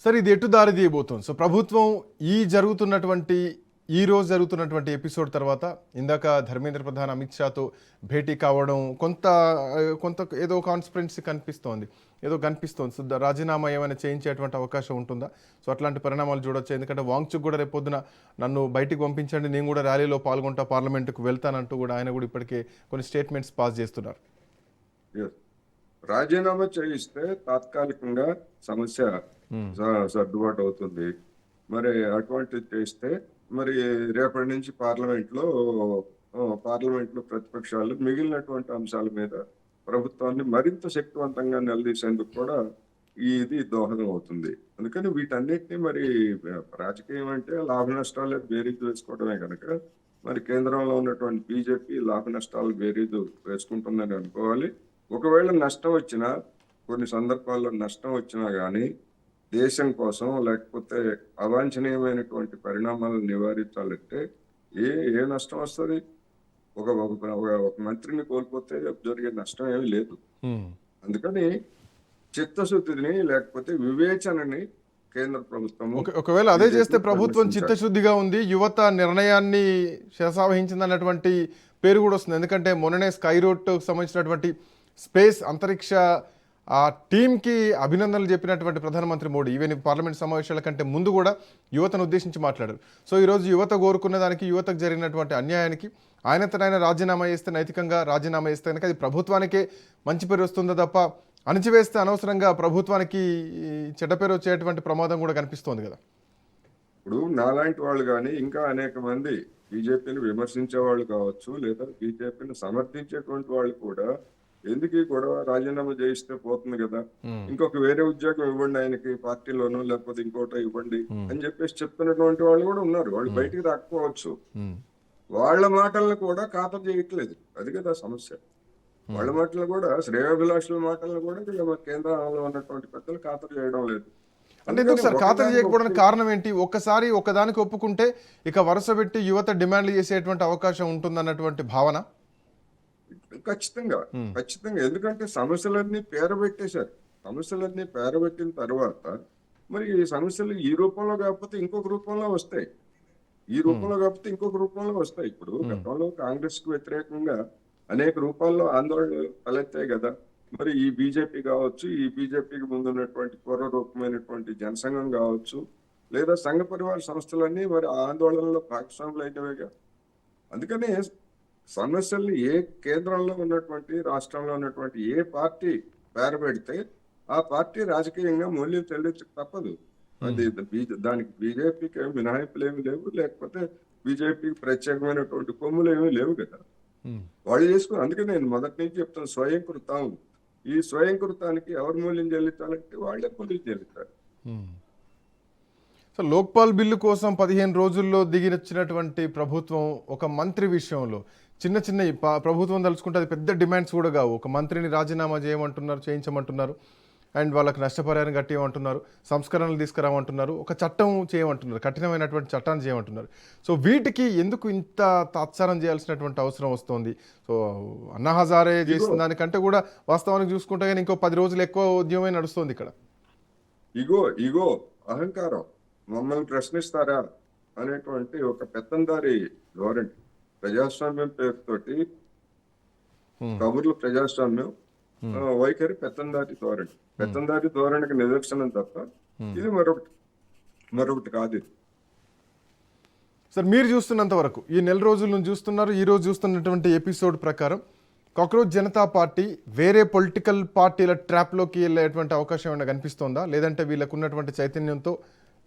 Sir ఇది ఎటు దారి తీయబోతోంది? సో ప్రభుత్వం ఈ రోజు జరుగుతున్నటువంటి ఎపిసోడ్ తర్వాత ఇందాక ధర్మేంద్ర ప్రధాన్ అమిత్ షాతో భేటీ కావడం కొంత కొంత ఏదో కాన్స్పిరెన్సీ కనిపిస్తోంది, ఏదో కనిపిస్తోంది. సో రాజీనామా ఏమైనా చేయించేటువంటి అవకాశం ఉంటుందా? సో అట్లాంటి పరిణామాలు చూడొచ్చు. ఎందుకంటే వాంగ్చుక్ కూడా రేపొద్దున నన్ను బయటికి పంపించండి, నేను కూడా ర్యాలీలో పాల్గొంటా, పార్లమెంటుకు వెళ్తానంటూ కూడా ఆయన కూడా ఇప్పటికే కొన్ని స్టేట్మెంట్స్ పాస్ చేస్తున్నారు. రాజీనామా చేయిస్తే తాత్కాలికంగా సమస్య సర్దుబాటు అవుతుంది. మరి అటువంటిది చేస్తే మరి రేపటి నుంచి పార్లమెంట్ లో ప్రతిపక్షాలు మిగిలినటువంటి అంశాల మీద ప్రభుత్వాన్ని మరింత శక్తివంతంగా నిలదీసేందుకు కూడా ఇది దోహదం అవుతుంది. అందుకని వీటన్నిటిని మరి రాజకీయం అంటే లాభ నష్టాలు బేరీజు వేసుకోవడమే కనుక మరి కేంద్రంలో ఉన్నటువంటి బీజేపీ లాభ నష్టాలు బేరీజు వేసుకుంటుందని అనుకోవాలి. ఒకవేళ నష్టం వచ్చినా, కొన్ని సందర్భాల్లో నష్టం వచ్చినా కానీ దేశం కోసం లేకపోతే అవాంఛనీయమైనటువంటి పరిణామాలను నివారించాలంటే ఏ నష్టం వస్తుంది? ఒక మంత్రిని కోల్పోతే జరిగే నష్టం ఏమీ లేదు. అందుకని చిత్తశుద్ధిని లేకపోతే వివేచనని కేంద్ర ప్రభుత్వం ఒకవేళ అదే చేస్తే ప్రభుత్వం చిత్తశుద్ధిగా ఉంది, యువత నిర్ణయాన్ని శిరసావహించింది అన్నటువంటి పేరు కూడా వస్తుంది. ఎందుకంటే మొన్ననే స్కై రూట్ సంబంధించినటువంటి స్పేస్ అంతరిక్ష ఆ టీంకి అభినందనలు చెప్పినటువంటి ప్రధానమంత్రి మోడీ ఈవెన్ పార్లమెంట్ సమావేశాల కంటే ముందు కూడా యువతను ఉద్దేశించి మాట్లాడారు. సో ఈరోజు యువత కోరుకున్న దానికి, యువతకు జరిగినటువంటి అన్యాయానికి ఆయన రాజీనామా చేస్తే, నైతికంగా రాజీనామా చేస్తే కనుక అది ప్రభుత్వానికే మంచి పేరు వస్తుందో తప్ప అణచివేస్తే అనవసరంగా ప్రభుత్వానికి చెడ్డ పేరు వచ్చేటువంటి ప్రమాదం కూడా కనిపిస్తోంది కదా. ఇప్పుడు నాలాంటి వాళ్ళు కానీ ఇంకా అనేక మంది బీజేపీని విమర్శించే వాళ్ళు కావచ్చు, లేదా బీజేపీని సమర్థించేటువంటి వాళ్ళు కూడా ఎందుకు కూడా రాజీనామా చేయిస్తే పోతుంది కదా, ఇంకొక వేరే ఉద్యోగం ఇవ్వండి ఆయనకి పార్టీలోనో, లేకపోతే ఇంకోటో ఇవ్వండి అని చెప్పేసి చెప్తున్నటువంటి వాళ్ళు కూడా ఉన్నారు. వాళ్ళు బయటికి రాకపోవచ్చు. వాళ్ళ మాటలను కూడా ఖాతరు చేయట్లేదు. అది కదా సమస్య. వాళ్ళ మాటలు కూడా, శ్రేయోభిలాషుల మాటలను కూడా కేంద్రంలో ఉన్నటువంటి పెద్దలు ఖాతరు చేయడం లేదు. అంటే ఎందుకు సార్ ఖాతరు చేయకపోవడానికి కారణం ఏంటి? ఒక్కసారి ఒకదానికి ఒప్పుకుంటే ఇక వరుస పెట్టి యువత డిమాండ్లు చేసేటువంటి అవకాశం ఉంటుందన్నటువంటి భావన ఖచ్చితంగా. ఎందుకంటే సమస్యలన్నీ పేరబెట్టేశారు. సమస్యలన్నీ పేరబెట్టిన తర్వాత మరి ఈ సమస్యలు ఈ రూపంలో కాకపోతే ఇంకొక రూపంలో వస్తాయి. ఇప్పుడు గతంలో కాంగ్రెస్ కు వ్యతిరేకంగా అనేక రూపాల్లో ఆందోళనలు తలెత్తాయి కదా. మరి ఈ బీజేపీ కావచ్చు, ఈ బీజేపీకి ముందున్నటువంటి పూర్వ రూపమైనటువంటి జనసంఘం కావచ్చు, లేదా సంఘ పరివార సంస్థలన్నీ మరి ఆందోళనలో భాగస్వాములు అయినవిగా. అందుకనే సమస్యల్ని ఏ కేంద్రంలో ఉన్నటువంటి, రాష్ట్రంలో ఉన్నటువంటి ఏ పార్టీ పేరబెడితే ఆ పార్టీ రాజకీయంగా మూల్యం చెల్లించక తప్పదు. అది దానికి బీజేపీకి ఏమి మినహాయింపులు ఏమి లేవు, లేకపోతే బీజేపీకి ప్రత్యేకమైనటువంటి కొమ్ములు ఏమీ లేవు కదా. వాళ్ళు చేసుకుని, అందుకే నేను మొదటి నుంచి చెప్తాను, స్వయంకృతం. ఈ స్వయంకృతానికి ఎవరు మూల్యం చెల్లించాలంటే వాళ్ళే మూల్యం చెల్లించాలి. సో లోక్పాల్ బిల్లు కోసం 15 రోజుల్లో దిగినచ్చినటువంటి ప్రభుత్వం ఒక మంత్రి విషయంలో చిన్న ప్రభుత్వం తలుచుకుంటే అది పెద్ద డిమాండ్స్ కూడా కావు. ఒక మంత్రిని రాజీనామా చేయించమంటున్నారు, అండ్ వాళ్ళకి నష్టపరిహారం కట్టేయమంటున్నారు, సంస్కరణలు తీసుకురామంటున్నారు, ఒక చట్టం చేయమంటున్నారు, కఠినమైనటువంటి చట్టాన్ని చేయమంటున్నారు. సో వీటికి ఎందుకు ఇంత తాత్సారం చేయాల్సినటువంటి అవసరం వస్తుంది? సో అన్నా హజారే చేసిన దానికంటే కూడా వాస్తవానికి చూసుకుంటే కానీ ఇంకో 10 రోజులు ఎక్కువ ఉద్యమమే నడుస్తుంది ఇక్కడ. ఇగో అహంకారం, మమ్మల్ని ప్రశ్నిస్తారా అనేటువంటి ఒక పెత్తందారి ధోరణి, ప్రజాస్వామ్యం పేరుతోటి కబుర్లు, ప్రజాస్వామ్యం వైఖరి పెత్తందారి ధోరణికి నిదర్శనం తప్ప ఇది మరొకటి కాదు. సార్ మీరు చూస్తున్నంత వరకు ఈ నెల రోజుల నుంచి చూస్తున్నారు, ఈ రోజు చూస్తున్నటువంటి ఎపిసోడ్ ప్రకారం కాక్రోచ్ జనతా పార్టీ వేరే పొలిటికల్ పార్టీల ట్రాప్లోకి వెళ్ళేటువంటి అవకాశం ఏమైనా కనిపిస్తోందా? లేదంటే వీళ్ళకు ఉన్నటువంటి చైతన్యంతో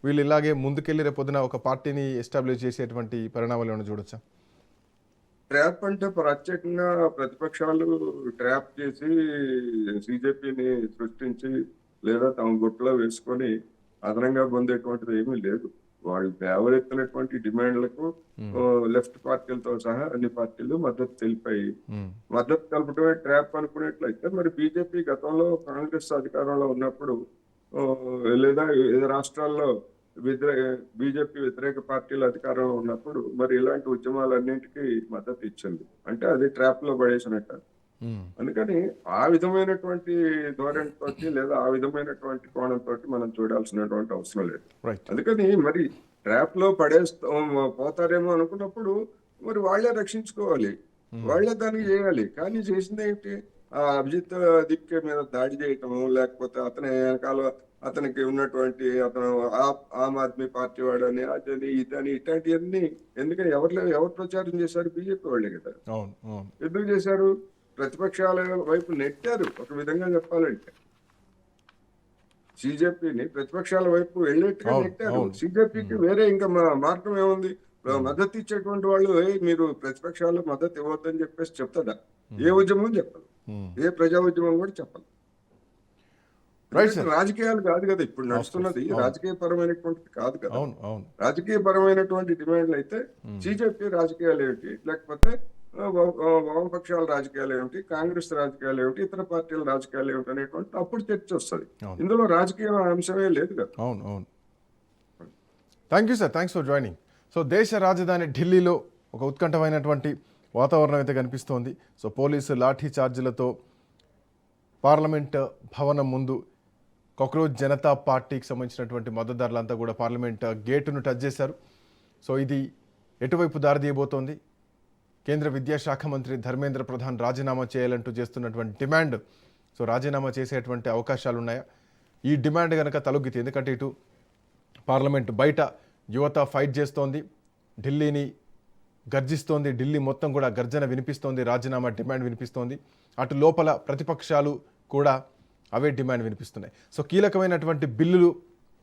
వీళ్ళు ఇలాగే ముందుకెళ్ళి రేపొద్దున ఒక పార్టీని ఎస్టాబ్లిష్ చేసేటువంటి పరిణామాలు ఏమైనా చూడొచ్చా? ట్రాప్ అంటే ప్రత్యేకంగా ప్రతిపక్షాలు ట్రాప్ చేసి బీజేపీని సృష్టించి లేదా తమ గుట్టులో వేసుకొని అదనంగా పొందేటువంటిది ఏమీ లేదు. వాళ్ళు లేవనెత్తినటువంటి డిమాండ్లకు లెఫ్ట్ పార్టీలతో సహా అన్ని పార్టీలు మద్దతు తెలిపాయి. మద్దతు తెలపడమే ట్రాప్ అనుకునేట్లయితే మరి బీజేపీ గతంలో కాంగ్రెస్ అధికారంలో ఉన్నప్పుడు లేదా వివిధ రాష్ట్రాల్లో బీజేపీ వ్యతిరేక పార్టీలు అధికారంలో ఉన్నప్పుడు మరి ఇలాంటి ఉద్యమాలన్నింటికీ మద్దతు ఇచ్చింది. అంటే అది ట్రాప్ లో పడేసినట్ట. అందుకని ఆ విధమైనటువంటి ధోరణితోటి లేదా ఆ విధమైనటువంటి కోణంతో మనం చూడాల్సినటువంటి అవసరం లేదు. రైట్. అందుకని మరి ట్రాప్ లో పోతారేమో అనుకున్నప్పుడు మరి వాళ్ళే రక్షించుకోవాలి, వాళ్ళే దానికి చేయాలి. కానీ చేసింది ఏంటి? ఆ అభిజిత్ దీప్కే మీద దాడి చేయటము, లేకపోతే అతని వెనకాల అతనికి ఉన్నటువంటి అతను ఆమ్ ఆద్మీ పార్టీ వాడని అదని ఇదని ఇట్లాంటివన్నీ ఎందుకని ఎవరు ప్రచారం చేశారు? బీజేపీ వాళ్ళే కదా. అవును, అవును. ఎందుకు చేశారు? ప్రతిపక్షాల వైపు నెట్టారు. ఒక విధంగా చెప్పాలంటే సిజేపీని ప్రతిపక్షాల వైపు వెళ్ళేట్టుగా అవును, నెట్టారు. అవును. సిజేపీకి వేరే ఇంకా మార్గం ఏముంది? మద్దతు ఇచ్చేటువంటి వాళ్ళు మీరు ప్రతిపక్షాలకు మద్దతు ఇవ్వద్దని చెప్పేసి చెప్తాడా? ఏ ఉద్యమం చెప్పదు, ఏ ప్రజా ఉద్యమం కూడా చెప్పదు. రైట్ ఎందుకంటే సార్. రాజకీయాలు కాదు కదా ఇప్పుడు నడుస్తున్నది, రాజకీయ పరమైనటువంటిది కాదు కదా. అవును, అవును. రాజకీయ పరమైనటువంటి డిమాండ్లు అయితే సిజేపీ రాజకీయాలు ఏమిటి, లేకపోతే వామపక్షాల రాజకీయాలు ఏమిటి, కాంగ్రెస్ రాజకీయాలు ఏమిటి, ఇతర పార్టీల రాజకీయాలు ఏమిటి అనేటువంటి అప్పుడు చర్చ వస్తుంది. అవును. ఇందులో రాజకీయ అంశమే లేదు కదా. అవును, అవును. Thank you sir, thanks for joining. So దేశ రాజధాని ఢిల్లీలో ఒక ఉత్కంఠమైనటువంటి వాతావరణం అయితే కనిపిస్తోంది. సో పోలీసు లాఠీ చార్జీలతో పార్లమెంట్ భవనం ముందు కాక్రోచ్ జనతా పార్టీకి సంబంధించినటువంటి మద్దతుదారులంతా కూడా పార్లమెంట్ గేటును టచ్ చేశారు. సో ఇది ఎటువైపు దారితీయబోతోంది? కేంద్ర విద్యాశాఖ మంత్రి ధర్మేంద్ర ప్రధాన్ రాజీనామా చేయాలంటూ చేస్తున్నటువంటి డిమాండ్, సో రాజీనామా చేసేటువంటి అవకాశాలు ఉన్నాయా? ఈ డిమాండ్ కనుక తలొగ్గితే, ఎందుకంటే ఇటు పార్లమెంట్ బయట యువత ఫైట్ చేస్తోంది, ఢిల్లీని గర్జిస్తోంది, ఢిల్లీ మొత్తం కూడా గర్జన వినిపిస్తోంది, రాజీనామా డిమాండ్ వినిపిస్తోంది. అటు లోపల ప్రతిపక్షాలు కూడా అవే డిమాండ్ వినిపిస్తున్నాయి. సో కీలకమైనటువంటి బిల్లులు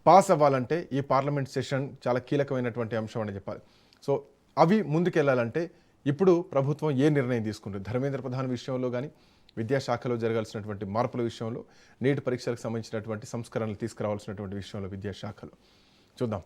పాస్ అవ్వాలంటే ఈ పార్లమెంట్ సెషన్ చాలా కీలకమైనటువంటి అంశం అని చెప్పాలి. సో అవి ముందుకెళ్లాలంటే ఇప్పుడు ప్రభుత్వం ఏ నిర్ణయం తీసుకుంటుంది? ధర్మేంద్ర ప్రధాన్ విషయంలో కానీ, విద్యాశాఖలో జరగాల్సినటువంటి మార్పుల విషయంలో, నీట్ పరీక్షలకు సంబంధించినటువంటి సంస్కరణలు తీసుకురావాల్సినటువంటి విషయంలో విద్యాశాఖలో చూద్దాం.